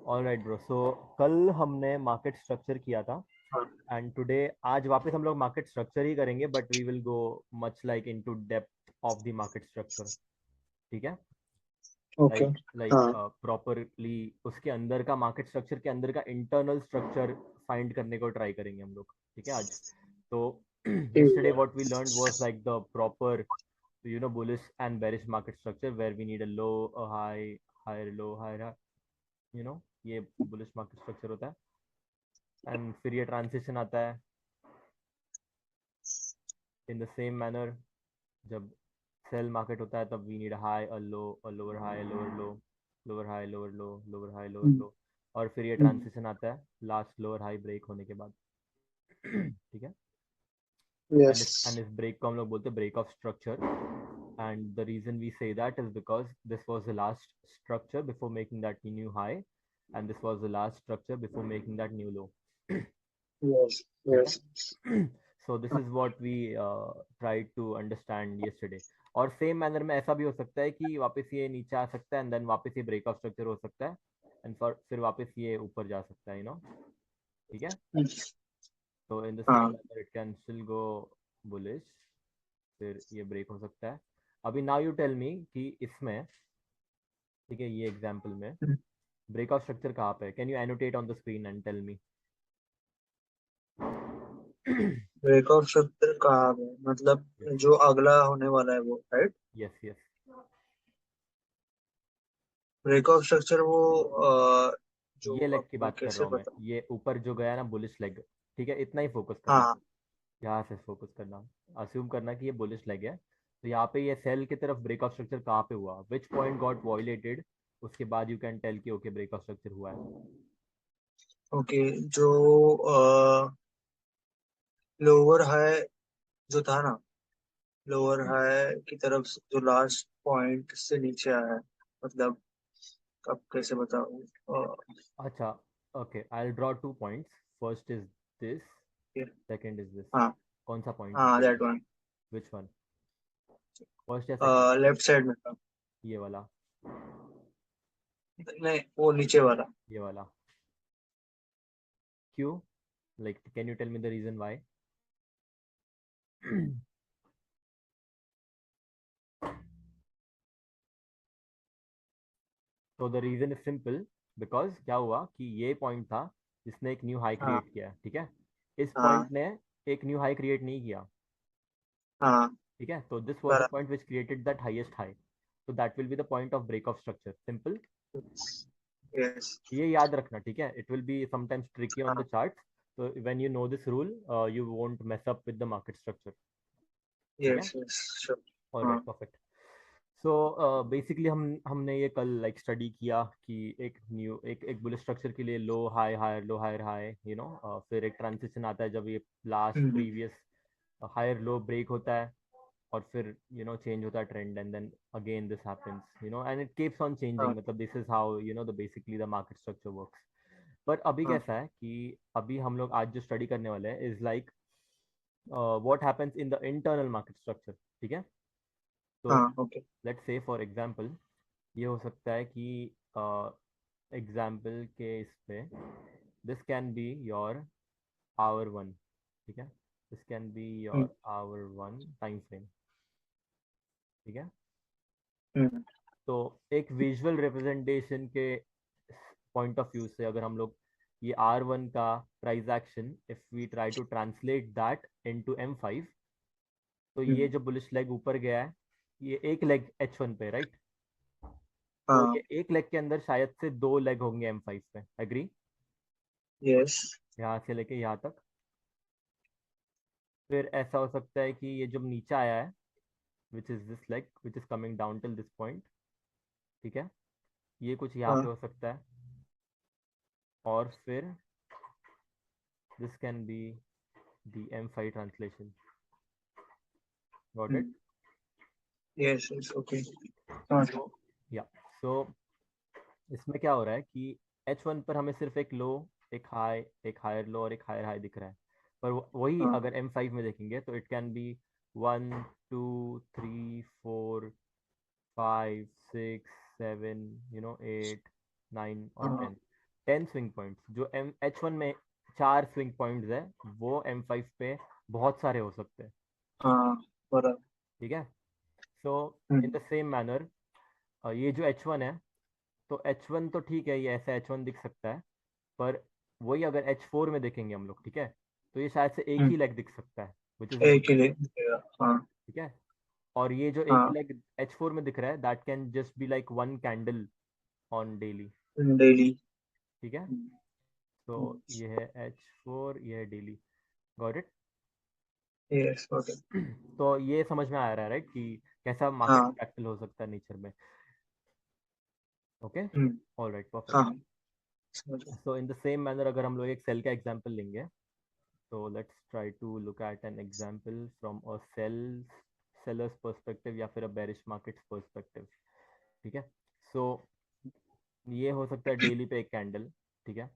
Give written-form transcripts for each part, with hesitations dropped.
Alright bro, सो कल हमने market structure किया था हाँ। एंड टुडे आज वापस हम लोग मार्केट स्ट्रक्चर ही करेंगे, but we will go much like into depth of the market structure. ठीक है। ओके। लाइक लाइक हाँ। प्रॉपरली उसके अंदर का मार्केट स्ट्रक्चर के अंदर का इंटरनल स्ट्रक्चर फाइंड करने को ट्राई करेंगे हम लोग। ठीक है आज। तो ठीक yesterday है। what we learned was like the proper, bullish and bearish market structure where we need a low, a high, higher low, higher high, ये बुलिश मार्केट स्ट्रक्चर होता है। एंड फिर ये ट्रांसिशन आता है इन द सेम मैनर। जब sell market होता है तब we need high, uh low, uh lower high, lower low, lower high, lower low, lower high, lower hmm, low. और फिर ये हम्म, ट्रांसिशन आता है लास्ट लोअर हाई ब्रेक होने के बाद। ठीक है। यस। एंड इस ब्रेक को हम लोग बोलते हैं break of structure. And the reason we say that is because this was the last structure before making that new high, and this was the last structure before making that new low. Yes. ठीक yes. है। So this is what we try to understand yesterday. और same manner में ऐसा भी हो सकता है कि वापस ये नीचे आ सकता है एंड देन वापस ये ब्रेक ऑफ स्ट्रक्चर हो सकता है एंड फिर वापस ये ऊपर जा सकता है, ठीक है। तो इन द सेम हाँ। Manner it can still go bullish, फिर ये ब्रेक हो सकता है। अभी नाउ यू टेल मी कि इसमें, ठीक है, ये एग्जांपल में ब्रेक ऑफ स्ट्रक्चर कहाँ पे है? Can you annotate on the screen and tell me? Breakout शब्द कहाँ है, मतलब जो अगला होने वाला है वो, right? Yes yes. Breakout structure वो जो ये लेग की अब बात कर रहा कैसे हूँ मैं, बताऊं? ये ऊपर जो गया ना बुलिश लेग। ठीक है, इतना ही फोकस करना। हाँ। यहाँ से फोकस करना। अज्यूम करना कि ये बुलिश लेग है, तो यहाँ पे ये सेल की तरफ ब्रेक ऑफ स्ट्रक्चर कहाँ पे हुआ, विच पॉइंट गॉट वॉयलेटेड, उसके बाद यू कैन टेल कि ओके ब्रेक ऑफ स्ट्रक्चर हुआ है। ओके। जो लोअर हाई जो था ना, लोअर हाई की तरफ से जो लास्ट पॉइंट से नीचे आया है, मतलब अब कैसे बताऊं? अच्छा, okay, I will draw 2 points. First is this, ये- सेकंड इज दिस। हाँ। कौन सा पॉइंट है हाँ, बोलो? That one. Which one? First या सेकंड? लेफ्ट साइड में था। ये वाला? नहीं, वो नीचे वाला। ये वाला? क्यों? Like can you tell me the reason why? तो the reason is simple, because क्या हुआ कि ये पॉइंट था जिसने एक न्यू हाई हाँ। क्रिएट किया है, ठीक है। इस हाँ। पॉइंट ने एक न्यू हाई क्रिएट नहीं किया। हाँ। ठीक है, तो दिस वाज द बराबर। Point which created that highest high, तो that will be the point of break of structure, simple. Yes. ये याद रखना, ठीक है, it will be sometimes tricky on the हाँ। चार्ट। तो when you know this rule, you won't mess up with the market structure. ठीक है। Yes. Yes. Sure. हाँ। Alright, perfect. सो बेसिकली हमने ये कल लाइक स्टडी किया कि एक न्यू एक बुलिश स्ट्रक्चर के लिए low high, higher low, higher high, फिर एक ट्रांजिशन आता है जब ये last hmm, previous higher low break होता है, और फिर चेंज होता है trend, and then again this happens, and it keeps on हाँ। चेंजिंग। मतलब this is how the basically the market structure works. पर अभी हाँ। कैसा है कि अभी हम लोग आज जो स्टडी करने वाले हैं is like what happens in the internal market structure. ठीक है। तो हाँ। Okay. Let's say for example, ये हो सकता है कि एग्जाम्पल के इस पे this can be your hour one. ठीक है, this can be hmm, your hour one time frame. ठीक है। हम्म, तो एक विजुअल रिप्रेजेंटेशन के पॉइंट ऑफ व्यू से अगर हम लोग ये R1 का price action, if we try to translate that into M5, तो ये हम्म, जो बुलिश लेग ऊपर गया है, ये एक लेग H1 पे, राइट? तो हाँ। ये एक लेग के अंदर शायद से दो लेग होंगे M5 पे, एग्री? यस। यहाँ से लेके यहाँ तक। फिर ऐसा हो सकता है कि ये जब नीचे आया है, which is this leg which is coming down till this point, ठीक है, ये कुछ यहाँ पे हाँ। हो सकता है। और फिर this can be the M5 translation. Got it? Yes. Yes. Okay, समझ गया। सो या, सो इसमें क्या हो रहा है कि H1 पर हमें सिर्फ एक लो, एक हाई, एक हायर लो और एक हायर हाई दिख रहा है। पर वही हाँ। अगर M5 में देखेंगे तो इट कैन बी 1 2 3 4 5 6 7, 8 9 और हाँ। 10। 10 स्विंग पॉइंट्स, जो H1 में 4 स्विंग पॉइंट्स है, वो M5 पे बहुत सारे हो सकते हैं। हाँ बराबर। ठीक है। सो इन हम्म द सेम मैनर, ये जो H1 है, तो H1 तो ठीक है, ये ऐसा H1 दिख सकता है, पर वही अगर H4 में देखेंगे हम लोग, ठीक है, तो ये शायद से एक हम्म ही लेग दिख सकता है, विच इज एक ही बुलिश। दिखेगा। हाँ ठीक है। और ये जो एक ही हाँ लेग H4 में दिख रहा है, that can just be like one candle on daily. Daily. ठीक है। तो ये है H4, ये है daily. Got it. Yes okay. तो ये समझ में आ रहा है राइट, कि कैसा मार्केट हाँ फ्रैक्टल हो सकता है नेचर में। ओके। Hmm alright, perfect. हाँ समझ गया। So in the same manner अगर हम लोग एक सेल का एग्जांपल लेंगे, तो let's try to look at an example from a seller's perspective या फिर अ बेरिश मार्केट पर्सपेक्टिव। ठीक है। सो ये हो सकता है डेली पे एक कैंडल। ठीक है।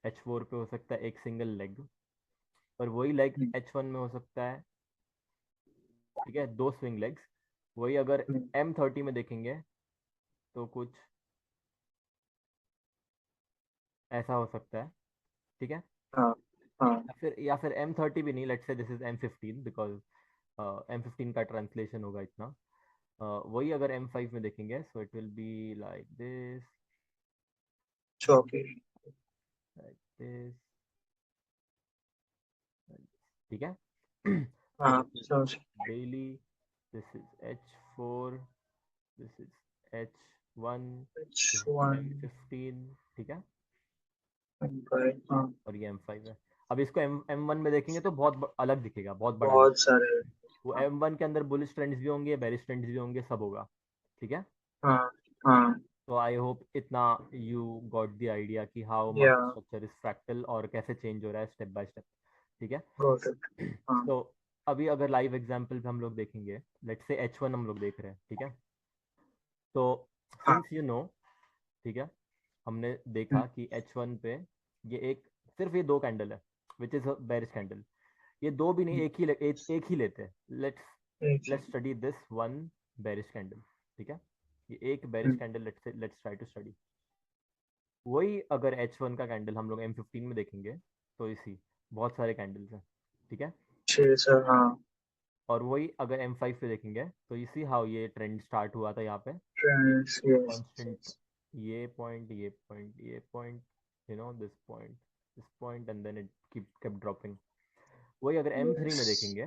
H4 पे हो सकता है एक सिंगल लेग, पर वही लेग हम्म, H1 में हो सकता है, ठीक है, दो स्विंग लेग्स। वही अगर हम्म, M30 में देखेंगे, तो कुछ ऐसा हो सकता है। ठीक है। हाँ हाँ या फिर M30 भी नहीं, let's say this is M15, because M15 का ट्रांसलेशन होगा इतना। वही अगर M5 में देखेंगे, so it will be like this, चौकी। Like this. ठीक है। सो हाँ दिस इज समझ। Daily, this is H4, this is H1, this is one M15। ठीक है। फाइव हाँ। और ये M5 है। अब इसको M1 में देखेंगे तो बहुत अलग दिखेगा, बहुत बड़ा बहुत दिखेगा। सारे। वो हाँ M1 के अंदर बुलिश ट्रेंड्स भी होंगे, बेरिश ट्रेंड्स भी होंगे, सब होगा। ठीक है। हाँ हाँ तो आई होप इतना यू गॉट द आइडिया कि हाउ या मार्केट स्ट्रक्चर इज फ्रैक्टल और कैसे चेंज हो रहा है स्टेप बाय स्टेप। ठीक है। Got it. हाँ तो अभी अगर लाइव एग्जांपल पे हम लोग देखेंगे, लेट्स से H1 हम लोग देख रहे हैं। ठीक है। तो हाँ सिंस यू नो, ठीक है, हमने हम्म, देखा कि H1 पे ये एक, सिर्फ ये दो कैंडल है, विच इज बेरिश कैंडल। ये दो भी नहीं, हम्म, एक ही लेते हैं। लेट्स एक ही। Let's study this one bearish candle. ठीक है। ये एक bearish hmm, candle, let's try to study. वही अगर H1 का कैंडल हम लोग M15 में देखेंगे, तो इसी बहुत सारे कैंडल्स हैं। ठीक है। छः सर हाँ। और वही अगर M5 पे देखेंगे, तो इसी हाउ ये ट्रेंड स्टार्ट हुआ था यहाँ पे, एक ट्रेंड्स यस। कांस्टेंट, ये पॉइंट, ये पॉइंट, ये point, this point and then it kept dropping. वही अगर M3 यस में देखेंगे,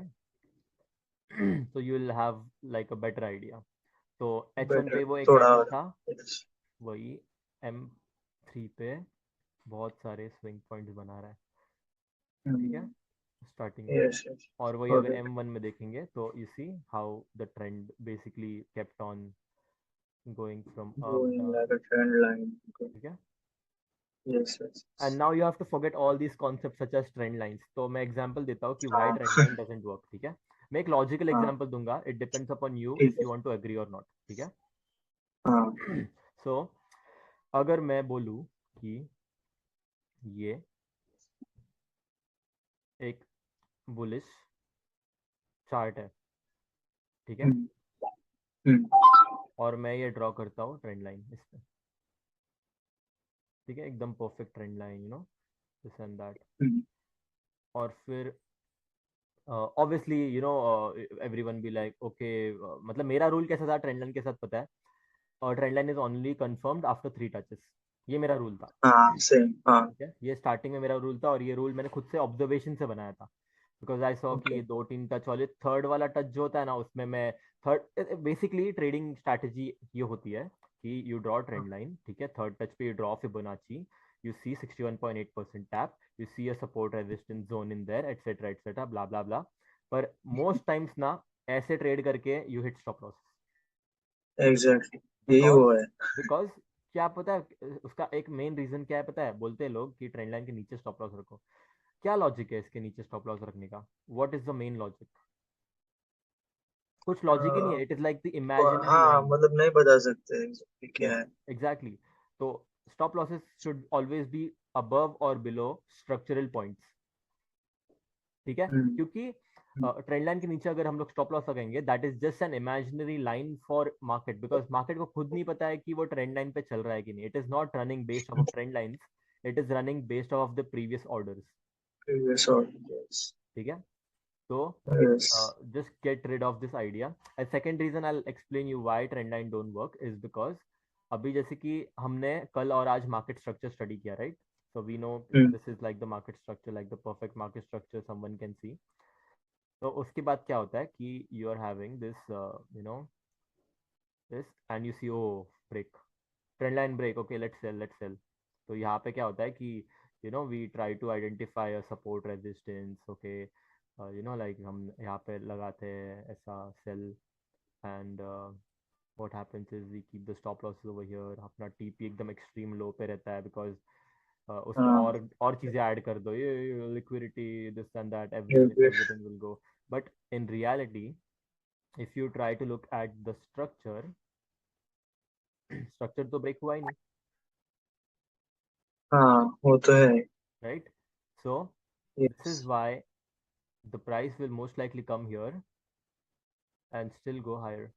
तो you will have like a better idea. तो H1 बेटर पे वो एक थोड़ा कैंडल और। था, यस वही M3 पे बहुत सारे स्विंग पॉइंट्स बना रहा है। ठीक है, स्टार्टिंग में। यस यस और वही गॉट अगर इट। M1 में देखेंगे, तो you see how the trend basically kept on going from up going down. Like a trend line. ठीक है। Yes yes. And now you have to forget all these concept such as trend lines. तो मैं example देता हूँ कि why हाँ trend line doesn't work. ठीक है। मैं एक लॉजिकल हाँ एग्जांपल दूंगा, इट डिपेंड्स अपॉन यू ठीक इफ है। यू वांट टू एग्री और नॉट। ठीक है। हाँ सो अगर मैं बोलूँ कि ये एक बुलिश चार्ट है, ठीक है, हम्म हम्म और मैं ये ड्रॉ करता हूँ ट्रेंड लाइन इस पे, ठीक है, एकदम perfect trend line, this and that. Hmm, और फिर obviously everyone be like okay, मतलब मेरा रूल कैसा था ट्रेंड लाइन के साथ पता है, और trend line is only confirmed after 3 touches. ये मेरा रूल था। हाँ सेम हाँ। ठीक है, ये स्टार्टिंग में मेरा रूल था, और ये रूल मैंने खुद से ऑब्जर्वेशन से बनाया था, बिकॉज आई सॉ कि ओके ये 2-3 टच वाले, थर्ड वाला टच जो होता है ना, उसमें मैं थर्ड, बेसिकली ट्रेडिंग स्ट्रैटेजी ये होती है कि यू ड्रॉ ट्रेंड लाइन, ठीक है, थर्ड टच पे you draw Fibonacci, you see 61.8% tap, you see a support resistance zone in there, etcetera blah blah blah. पर मोस्ट टाइम्स ना, ऐसे ट्रेड करके you hit stop loss. Exactly यही because वो है। बिकॉज क्या पता है उसका एक मेन रीजन क्या है, पता है, बोलते हैं लोग कि ट्रेंड लाइन के नीचे स्टॉप लॉस रखो। क्या लॉजिक है इसके नीचे स्टॉप लॉस रखने का? What is the main logic? कुछ लॉजिक ही नहीं है, it is like the imaginary हाँ लाइन। मतलब नहीं बता सकते exactly क्या है। एग्जैक्टली। तो stop losses should always be above और बिलो स्ट्रक्चरल पॉइंट्स। ठीक है, हम्म क्योंकि ट्रेंड लाइन के नीचे अगर हम लोग स्टॉप लॉस लगाएंगे, that is just an imaginary line for market, because market को खुद नहीं पता है कि वो ट्रेंड लाइन पे चल रहा है कि नहीं। It is not running based of trend lines, it is running based off the previous orders. previous order. Yes. ठीक है? So Yes. just get rid of this idea. And second reason I'll explain you why trend line don't work is because अभी जैसे कि हमने कल और आज market structure study किया, right? So we know this is like the market structure, like the perfect market structure someone can see. तो उसके बाद क्या होता है कि you are having this you know this and you see oh break, trend line break, okay let's sell. तो यहाँ पे क्या होता है कि you know we try to identify a support resistance, okay, you know like हम यहाँ पे लगाते हैं ऐसा sell and what happens is we keep the stop losses over here. अपना TP एकदम extreme low पे रहता है because उसमें हाँ. और चीजें ऐड कर दो, ये liquidity this and that Yes. everything will go. But in reality if you try to look at the structure structure तो break हुआ ही नहीं, हाँ, वो तो है. right? So this is Yes. why the price will most likely come here and still go higher,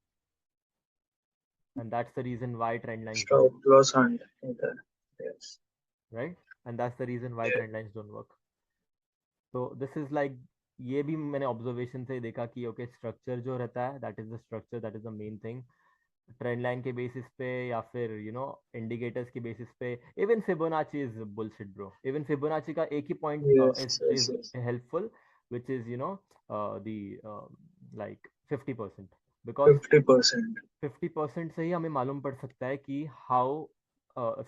and that's the reason why trend lines don't Stop loss hunt इधर. Yes. right, and that's the reason why trend lines don't work. So this is like ये भी मैंने observation से देखा कि okay structure जो रहता है that is the structure, that is the main thing. Trend line के बेसिस पे या फिर यू नो इंडिकेटर्स के बेसिस पे, even Fibonacci is bullshit bro. Even Fibonacci का एक ही point Yes. Is Yes. Yes. Helpful which is you know the like 50%, because 50%. 50% से ही हमें मालूम पड़ सकता है कि हाउ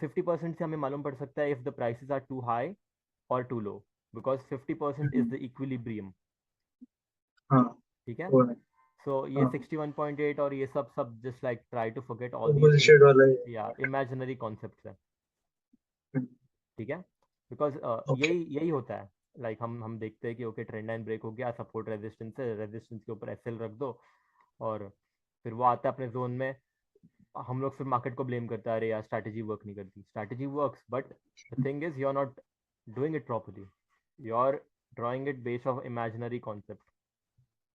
50% से हमें मालूम पड़ सकता है if the prices are too high और too low, because 50% is the equilibrium. हाँ, ठीक है? वो है. सो ये हाँ, 61.8 और ये सब just like try to forget all these bullshit वाला है. या इमेजिनरी कॉन्सेप्ट्स है. हम्म. ठीक है? Because Okay. यही होता है. लाइक हम देखते हैं कि ओके ट्रेंड लाइन ब्रेक हो गया, सपोर्ट रेजिस्टेंस है, रेजिस्टेंस के ऊपर एसएल रख दो और फिर वो आता है अपने जोन में. हम लोग फिर मार्केट को ब्लेम करते हैं, अरे यार स्ट्रैटेजी वर्क नहीं करती. Strategy works but the thing is you are not doing it properly. You are drawing it based off imaginary concept.